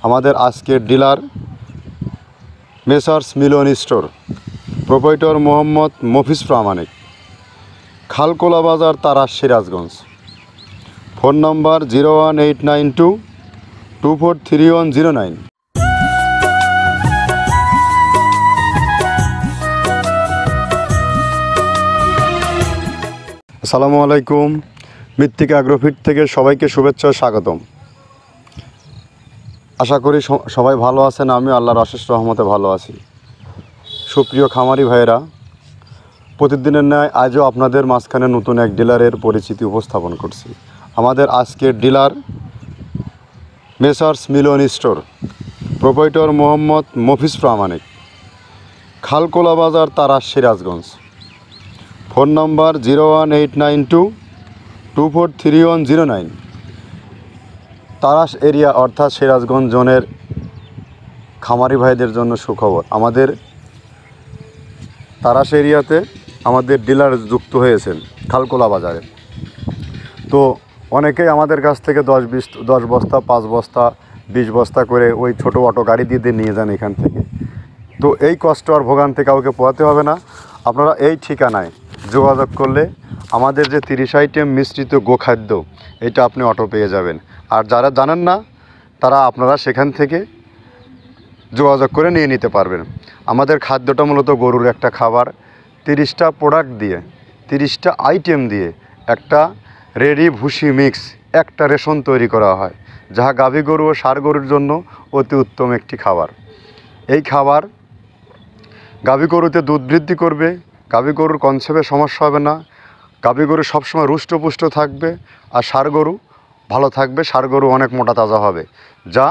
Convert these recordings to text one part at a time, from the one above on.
আমাদের আজকের dealer messrs মিলন store, proprietor Mohammad Mofiz প্রামাণিক, খালকোলা বাজার, তারাস, সিরাজগঞ্জ। ফোন নম্বর 01892243109। আসসালামু আলাইকুম। মৃত্তিকা অ্যাগ্রোফিট থেকে সবাইকে শুভেচ্ছা ও স্বাগতম। আশা করি সবাই ভালো আছেন। আমি আল্লাহর অশেষ রহমতে ভালো আছি। সুপ্রিয় খামারি ভাইয়েরা, প্রতিদিনের ন্যায় আজও আপনাদের মাঝখানে নতুন এক ডিলারের পরিচিতি উপস্থাপন করছি। আমাদের আজকের ডিলার মেসার্স মিলন স্টোর, প্রোপাইটর মোহাম্মদ মফিজ প্রামাণিক, খালকোলা বাজার, তারাস, সিরাজগঞ্জ। ফোন নম্বর 01892243109। তারাস এরিয়া অর্থাৎ সিরাজগঞ্জ জোনের খামারি ভাইদের জন্য সুখবর। আমাদের তারাস এরিয়াতে আমাদের ডিলার যুক্ত হয়েছেন খালকোলা বাজারে। তো অনেকেই আমাদের কাছ থেকে 10 বস্তা, 5 বস্তা, 20 বস্তা করে ওই ছোটো অটো গাড়ি দিয়ে নিয়ে যান এখান থেকে। তো এই কষ্ট আর ভোগান্তি কাউকে পোহাতে হবে না। আপনারা এই ঠিকানায় যোগাযোগ করলে আমাদের যে 30 আইটেম মিশ্রিত গোখাদ্য, এটা আপনি অটো পেয়ে যাবেন। আর যারা জানেন না তারা আপনারা সেখান থেকে যোগাযোগ করে নিয়ে নিতে পারবেন। আমাদের খাদ্যটা মূলত গরুর একটা খাবার। 30টা প্রোডাক্ট দিয়ে, 30টা আইটেম দিয়ে একটা রেডি ভুসি মিক্স একটা রেশন তৈরি করা হয়, যা গাভী গরু ও ষাঁড় গরুর জন্য অতি উত্তম একটি খাবার। এই খাবার গাভী গরুতে দুধ বৃদ্ধি করবে, গাভী গরুর কনসেপ্টে সমস্যা হবে না, গাভী গরু সবসময় রুষ্টপুষ্ট থাকবে, আর ষাঁড় গরু ভালো থাকবে, ষাঁড় গরু অনেক মোটা তাজা হবে। যা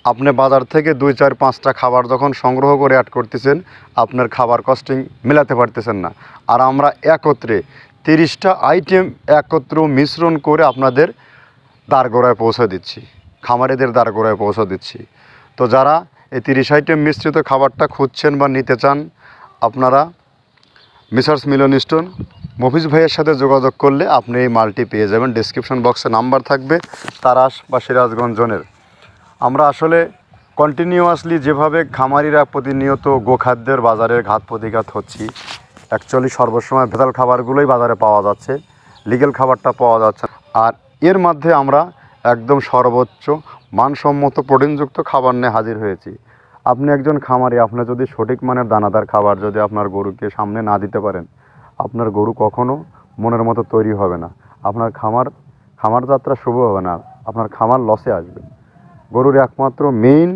আপনি বাজার থেকে 2, 4, 5টা খাবার যখন সংগ্রহ করে অ্যাড করতেছেন, আপনার খাবার কস্টিং মেলাতে পারতেছেন না। আর আমরা একত্রে 30টা আইটেম একত্র মিশ্রণ করে আপনাদের দ্বারগোড়ায় পৌঁছে দিচ্ছি, খামারিদের দ্বারগোড়ায় পৌঁছে দিচ্ছি। তো যারা এই 30 আইটেম মিশ্রিত খাবারটা খুঁজছেন বা নিতে চান, আপনারা মেসার্স মিলন স্টোর মফিজ ভাইয়ের সাথে যোগাযোগ করলে আপনি এই মালটি পেয়ে যাবেন। ডেসক্রিপশন বক্সে নাম্বার থাকবে তারাস বা সিরাজগঞ্জ জোনের। আমরা আসলে কন্টিনিউয়াসলি যেভাবে খামারিরা প্রতিনিয়ত গোখাদ্যের বাজারের ঘাত প্রতিঘাত হচ্ছি, অ্যাকচুয়ালি সর্বসময় ভেজাল খাবারগুলোই বাজারে পাওয়া যাচ্ছে, লিগ্যাল খাবারটা পাওয়া যাচ্ছে। আর এর মধ্যে আমরা একদম সর্বোচ্চ মানসম্মত প্রোটিনযুক্ত খাবার নিয়ে হাজির হয়েছি। আপনি একজন খামারি, আপনি যদি সঠিক মানের দানাদার খাবার যদি আপনার গরুকে সামনে না দিতে পারেন, আপনার গরু কখনো মনের মতো তৈরি হবে না, আপনার খামার যাত্রা শুভ হবে না, আপনার খামার লসে আসবে। গরুর একমাত্র মেইন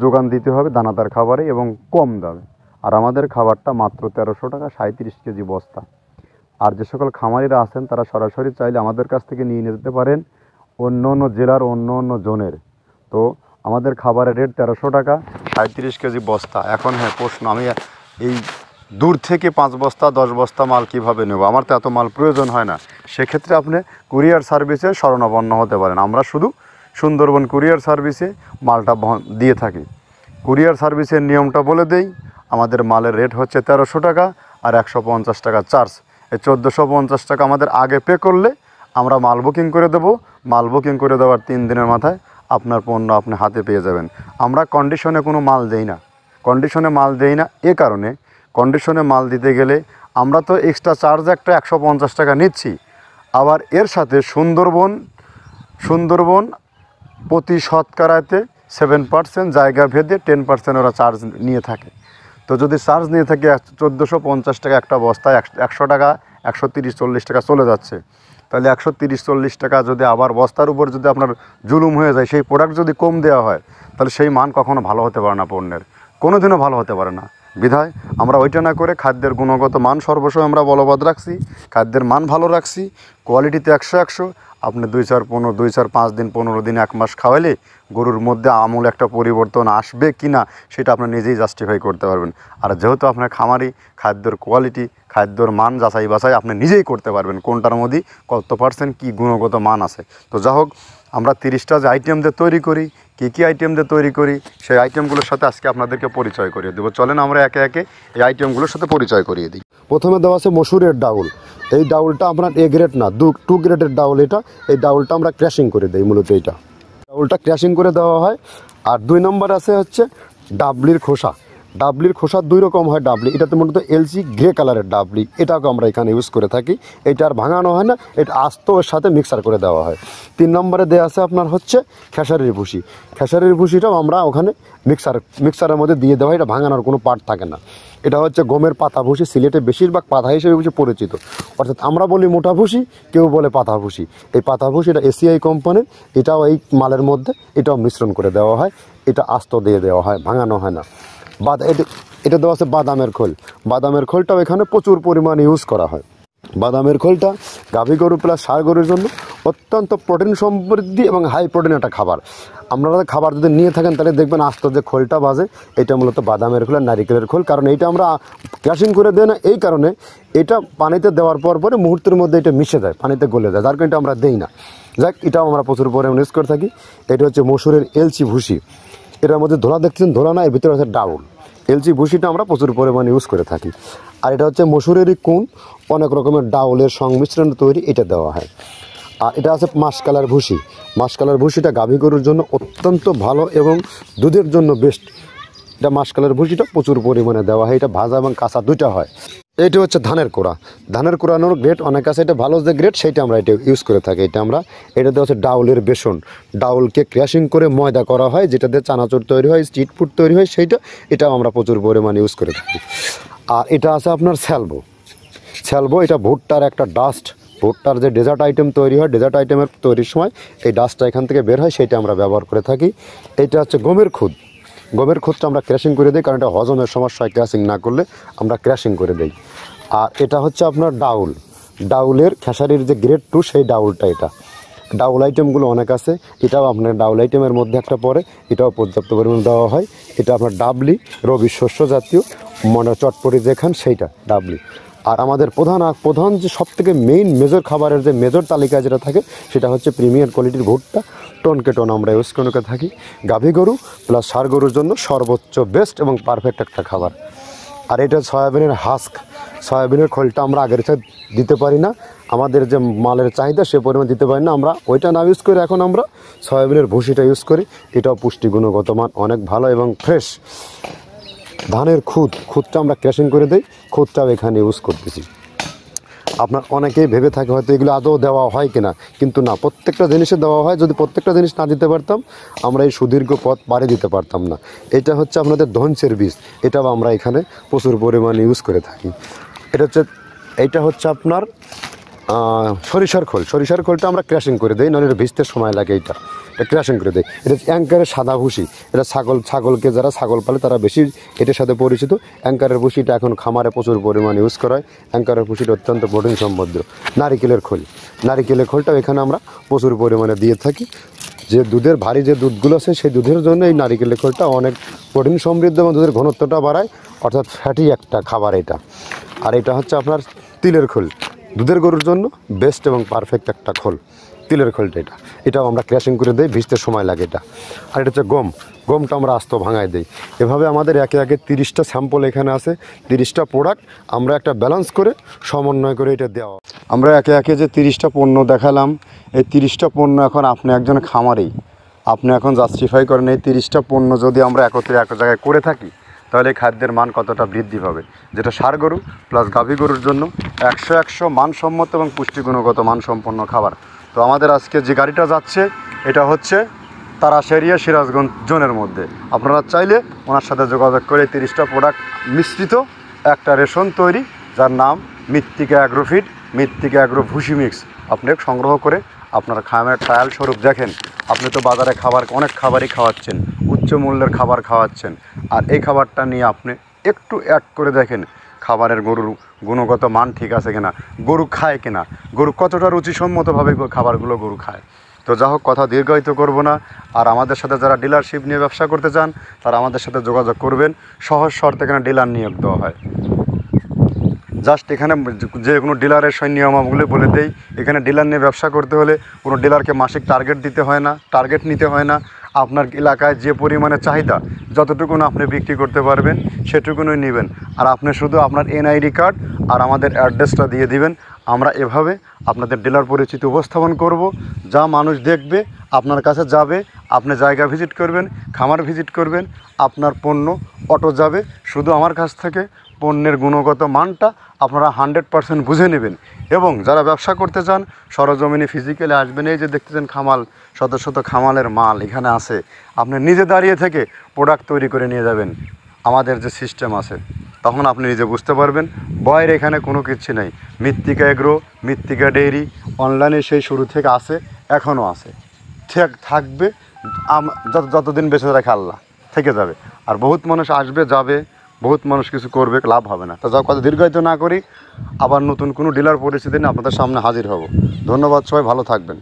যোগান দিতে হবে দানাদার খাবারে এবং কম দামে। আর আমাদের খাবারটা মাত্র 1300 টাকা, 37 কেজি বস্তা। আর যে সকল খামারিরা আছেন তারা সরাসরি চাইলে আমাদের কাছ থেকে নিয়ে যেতে পারেন অন্য অন্য জেলার অন্য অন্য জোনের। তো আমাদের খাবারের রেট 1300 টাকা, 37 কেজি বস্তা। এখন হ্যাঁ প্রশ্ন, আমি এই দূর থেকে 5 বস্তা 10 বস্তা মাল কীভাবে নেব? আমার তো এত মাল প্রয়োজন হয় না। সেক্ষেত্রে আপনি কুরিয়ার সার্ভিসে শরণাপন্ন হতে পারেন। আমরা শুধু সুন্দরবন কুরিয়ার সার্ভিসে মালটা দিয়ে থাকি। কুরিয়ার সার্ভিসের নিয়মটা বলে দেই। আমাদের মালের রেট হচ্ছে 1300 টাকা আর 150 টাকা চার্জ। এই 1450 টাকা আমাদের আগে পে করলে আমরা মাল বুকিং করে দেবো। মাল বুকিং করে দেওয়ার 3 দিনের মাথায় আপনার পণ্য আপনি হাতে পেয়ে যাবেন। আমরা কন্ডিশনে কোনো মাল দেই না। কন্ডিশনে মাল দেই না এ কারণে, কন্ডিশনে মাল দিতে গেলে আমরা তো এক্সট্রা চার্জ একটা 150 টাকা নিচ্ছি। আবার এর সাথে সুন্দরবন প্রতি শতকরাতে 7% জায়গা ভেদে 10% ওরা চার্জ নিয়ে থাকে। তো যদি চার্জ নিয়ে থাকে 1450 টাকা একটা বস্তায় 100 টাকা, 130-140 টাকা চলে যাচ্ছে। তাহলে 130-140 টাকা যদি আবার বস্তার উপর যদি আপনার জুলুম হয়ে যায়, সেই প্রোডাক্ট যদি কম দেওয়া হয়, তাহলে সেই মান কখনো ভালো হতে পারে না, পণ্যের কোনো দিনও ভালো হতে পারে না। বিধায় আমরা ওইটা না করে খাদ্যের গুণগত মান সর্বসময় আমরা বলবৎ রাখছি, খাদ্যের মান ভালো রাখছি, কোয়ালিটিতে 100-100। আপনি 2, 4, 5 দিন, 15 দিন, 1 মাস খাওয়ালে গরুর মধ্যে আমূল একটা পরিবর্তন আসবে কি না সেটা আপনি নিজেই জাস্টিফাই করতে পারবেন। আর যেহেতু আপনার খামারি, খাদ্যর কোয়ালিটি, খাদ্যর মান যাচাই বাছাই আপনি নিজেই করতে পারবেন, কোনটার মধ্যে কত পার্সেন্ট কী গুণগত মান আছে। তো যা হোক, আমরা 30টা যে আইটেম দিয়ে তৈরি করি, কী আইটেম দিয়ে তৈরি করি, সেই আইটেমগুলোর সাথে আজকে আপনাদেরকে পরিচয় করিয়ে দেবো। চলেন আমরা একে একে এই আইটেমগুলোর সাথে পরিচয় করিয়ে দিই। প্রথমে দেওয়া আছে মসুরের ডাউল। এই ডাউলটা আপনার A গ্রেড না, 2 গ্রেডের ডাউল এটা। এই ডাউলটা আমরা ক্র্যাশিং করে দিই। মূলত এইটা ডাউলটা ক্র্যাশিং করে দেওয়া হয়। আর 2 নম্বর আছে হচ্ছে ডাবলির খোসা। ডাবলির খোসা 2 রকম হয় ডাবলি, এটাতে মূলত এলসি গ্রে কালারের ডাবলি, এটাকে আমরা এখানে ইউজ করে থাকি। এটা আর ভাঙানো হয় না, এটা আস্ত ওর সাথে মিক্সার করে দেওয়া হয়। 3 নম্বরে দেওয়া আছে আপনার হচ্ছে খেসারির ভুসি। খেসারির ভুসিটাও আমরা ওখানে মিক্সারের মধ্যে দিয়ে দেওয়া হয়, এটা ভাঙানোর কোনো পার্ট থাকে না। এটা হচ্ছে গমের পাতা ভুসি, সিলেটে বেশিরভাগ পাতা হিসেবে পরিচিত, অর্থাৎ আমরা বলি মোটা ভুসি, কেউ বলে পাতা ভুসি। এই পাতা ভুসি এটা এসিআই কোম্পানির, এটাও এই মালের মধ্যে এটাও মিশ্রণ করে দেওয়া হয়, এটা আস্ত দিয়ে দেওয়া হয়, ভাঙানো হয় না। এটা দেওয়া আছে বাদামের খোল। বাদামের খোলটাও এখানে প্রচুর পরিমাণে ইউজ করা হয়। বাদামের খোলটা গাভী গরু প্লাস ষাঁড় গরুর জন্য অত্যন্ত প্রোটিন সমৃদ্ধি এবং হাই প্রোটিন একটা খাবার। আপনারা খাবার যদি নিয়ে থাকেন তাহলে দেখবেন আস্ত যে খোলটা বাজে, এটা মূলত বাদামের খোল আর নারিকেলের খোল। কারণ এইটা আমরা ক্র্যাশিং করে দেয় না, এই কারণে এটা পানিতে দেওয়ার পরে মুহূর্তের মধ্যে এটা মিশে যায়, পানিতে গলে যায়, যার কারণে এটা আমরা দেই না। যাক, এটাও আমরা প্রচুর পরিমাণে ইউজ করে থাকি। এটা হচ্ছে মসুরের এলচি ভুসি, এটার মধ্যে ধোলা দেখছেন, ধোলা না, এর ভিতরে আছে ডাউল। এলচি ভুসিটা আমরা প্রচুর পরিমাণে ইউজ করে থাকি। আর এটা হচ্ছে মসুরেরই কুন, অনেক রকমের ডাউলের সংমিশ্রণ তৈরি, এটা দেওয়া হয়। আর এটা আছে মাসকালার ভুসি। মাসকালার ভুসিটা গাভী গরুর জন্য অত্যন্ত ভালো এবং দুধের জন্য বেস্ট। এটা মাসকালার ভুসিটা প্রচুর পরিমাণে দেওয়া হয়, এটা ভাজা এবং কাঁচা দুইটা হয়। এটা হচ্ছে ধানের কোড়া। ধানের কোড়ানোর গ্রেড অনেক আছে, এটা ভালো যে গ্রেড সেইটা আমরা এটা ইউজ করে থাকি। এটা দেওয়া হচ্ছে ডাউলের বেসন। ডাউলকে ক্র্যাশিং করে ময়দা করা হয়, যেটা দিয়ে চানাচুর তৈরি হয়, স্ট্রিট ফুড তৈরি হয়, এটাও আমরা প্রচুর পরিমাণে ইউজ করে থাকি। আর এটা আছে আপনার স্যালবো। এটা ভুট্টার একটা ডাস্ট, ভুট্টার যে ডেজার্ট আইটেম তৈরি হয়, ডেজার্ট আইটেমের তৈরির সময় এই ডাস্টটা এখান থেকে বের হয়, সেইটা আমরা ব্যবহার করে থাকি। এটা হচ্ছে গমের খুদ। গমের খুদটা আমরা ক্র্যাশিং করে দিই, কারণ এটা হজমের সমস্যায় ক্র্যাশিং না করলে আমরা ক্র্যাশিং করে দিই। আর এটা হচ্ছে আপনার ডাউলের খেসারির যে গ্রেড 2 সেই ডাউলটা। এটা ডাউল আইটেমগুলো অনেক আছে, এটাও আপনার ডাউল আইটেমের মধ্যে একটা পড়ে, এটাও পর্যাপ্ত পরিমাণ দেওয়া হয়। এটা আপনার ডাবলি, রবি শস্য জাতীয় চটপটি যেখান সেইটা ডাবলি। আর আমাদের প্রধান যে সবথেকে মেইন মেজর খাবারের যে মেজর তালিকায় যেটা থাকে, সেটা হচ্ছে প্রিমিয়ার কোয়ালিটির ভুট্টা, টনকে টন আমরা ইউজ করে থাকি। গাভী গরু প্লাস ষাঁড় গরুর জন্য সর্বোচ্চ বেস্ট এবং পারফেক্ট একটা খাবার। আর এটা সয়াবিনের হাস্ক। সয়াবিনের খোলটা আমরা আগের সাথে দিতে পারি না, আমাদের যে মালের চাহিদা সে পরিমাণ দিতে পারি না, আমরা ওইটা না ইউজ করে এখন আমরা সয়াবিনের ভুসিটা ইউজ করি। এটাও পুষ্টি গুণগত মান অনেক ভালো এবং ফ্রেশ। ধানের খুদটা আমরা ক্র্যাশিং করে দিই, খুদটাও এখানে ইউজ করতেছি। আপনার অনেকেই ভেবে থাকে হয়তো এগুলো আদৌ দেওয়া হয় কিনা, কিন্তু না, প্রত্যেকটা জিনিসে দেওয়া হয়। যদি প্রত্যেকটা জিনিস না দিতে পারতাম আমরা এই সুদীর্ঘ পথ পাড়ি দিতে পারতাম না। এটা হচ্ছে আপনাদের ধনসের বীজ, এটাও আমরা এখানে প্রচুর পরিমাণে ইউজ করে থাকি। এইটা হচ্ছে আপনার সরিষার খোলটা আমরা ক্র্যাশিং করে দিই, নাহলে এটা ভিজতে সময় লাগে। এটা ক্র্যাশিং করে দেয়। এটা অ্যাঙ্কারের সাদা ভুসি, এটা ছাগলকে যারা ছাগল পালে তারা বেশি এটার সাথে পরিচিত। অ্যাঙ্কারের ভুসিটা এখন খামারে প্রচুর পরিমাণে ইউজ করা হয়। অ্যাঙ্কারের ভুসিটা অত্যন্ত প্রোটিন সমৃদ্ধ। নারিকেলের খোলটাও এখানে আমরা প্রচুর পরিমাণে দিয়ে থাকি। যে দুধের ভারী যে দুধগুলো আছে সেই দুধের জন্য এই নারিকেলের খোলটা অনেক প্রোটিন সমৃদ্ধ এবং দুধের ঘনত্বটা বাড়ায়, অর্থাৎ ফ্যাটি একটা খাবার এটা। আর এটা হচ্ছে আপনার তিলের খোল, দুধের গরুর জন্য বেস্ট এবং পারফেক্ট একটা খোল, তিলের খোলটা। এটাও আমরা ক্র্যাশিং করে দিই, ভিজতে সময় লাগে এটা। আর এটা হচ্ছে গমটা আমরা আস্ত ভাঙায় দিই। এভাবে আমাদের একে 30টা স্যাম্পল এখানে আছে, 30টা প্রোডাক্ট আমরা একটা ব্যালেন্স করে সমন্বয় করে এটা দেওয়া। আমরা একে যে 30টা পণ্য দেখালাম, এই 30টা পণ্য এখন আপনি একজন খামারেই আপনি এখন জাস্টিফাই করেন এই 30টা পণ্য যদি আমরা একত্রে এক জায়গায় করে থাকি তাহলে খাদ্যের মান কতটা বৃদ্ধি পাবে, যেটা ষাঁড় গরু প্লাস গাভী গরুর জন্য 100 মানসম্মত এবং পুষ্টিগুণগত মানসম্পন্ন খাবার। তো আমাদের আজকে যে গাড়িটা যাচ্ছে এটা হচ্ছে তারাশেরিয়া সিরাজগঞ্জ জোনের মধ্যে। আপনারা চাইলে ওনার সাথে যোগাযোগ করে 30টা প্রোডাক্ট মিশ্রিত একটা রেশন তৈরি, যার নাম মৃত্তিকা অ্যাগ্রোফিড, মৃত্তিকা অ্যাগ্রো ভুসি মিক্স, আপনি সংগ্রহ করে আপনার খামারের ট্রায়াল স্বরূপ দেখেন। আপনি তো বাজারে অনেক খাবারই খাওয়াচ্ছেন, উচ্চ মূল্যের খাবার খাওয়াচ্ছেন, আর এই খাবারটা নিয়ে আপনি একটু অ্যাড করে দেখেন খাবারের গরুর গুণগত মান ঠিক আছে কিনা, গরু খায় কিনা, গরু কতটা রুচিসম্মতভাবে খাবারগুলো গরু খায়। তো যা হোক, কথা দীর্ঘায়িত করব না। আর আমাদের সাথে যারা ডিলারশিপ নিয়ে ব্যবসা করতে চান তারা আমাদের সাথে যোগাযোগ করবেন। সহজ শর্তে এখানে ডিলার নিয়োগ দেওয়া হয়। জাস্ট এখানে যে কোনো ডিলারের নিয়মাবলী বলে দেই। এখানে ডিলার নিয়ে ব্যবসা করতে হলে কোনো ডিলারকে মাসিক টার্গেট দিতে হয় না, টার্গেট নিতে হয় না। আপনার এলাকায় যে পরিমাণে চাহিদা, যতটুকুন আপনি বিক্রি করতে পারবেন সেটুকুনই নেবেন। আর আপনি শুধু আপনার এনআইডি কার্ড আর আমাদের অ্যাড্রেসটা দিয়ে দিবেন। আমরা এভাবে আপনাদের ডিলার পরিচিতি উপস্থাপন করব, যা মানুষ দেখবে, আপনার কাছে যাবে, আপনি জায়গা ভিজিট করবেন, খামার ভিজিট করবেন, আপনার পণ্য অটো যাবে। শুধু আমার কাছ থেকে পণ্যের গুণগত মানটা আপনারা 100% বুঝে নেবেন। এবং যারা ব্যবসা করতে চান সরজমিনে ফিজিক্যালি আসবেন। এই যে দেখতেছেন খামাল, শত শত খামালের মাল এখানে আছে, আপনি নিজে দাঁড়িয়ে থেকে প্রোডাক্ট তৈরি করে নিয়ে যাবেন। আমাদের যে সিস্টেম আছে তখন আপনি নিজে বুঝতে পারবেন। ভয়ের এখানে কোনো কিছু নেই। মৃত্তিকা এগ্রো, মৃত্তিকা ডেইরি অনলাইনে সেই শুরু থেকে আছে, এখনও আছে, থাকবে। যতদিন বেঁচে রাখে আল্লাহ, থেকে যাবে। আর বহুত মানুষ আসবে যাবে, বহুত মানুষ কিছু করবে, লাভ হবে না। তো যা কথা দীর্ঘায়িত না করি, আবার নতুন কোনো ডিলার পরিস্থিতি নিয়ে আপনাদের সামনে হাজির হব। ধন্যবাদ, সবাই ভালো থাকবেন।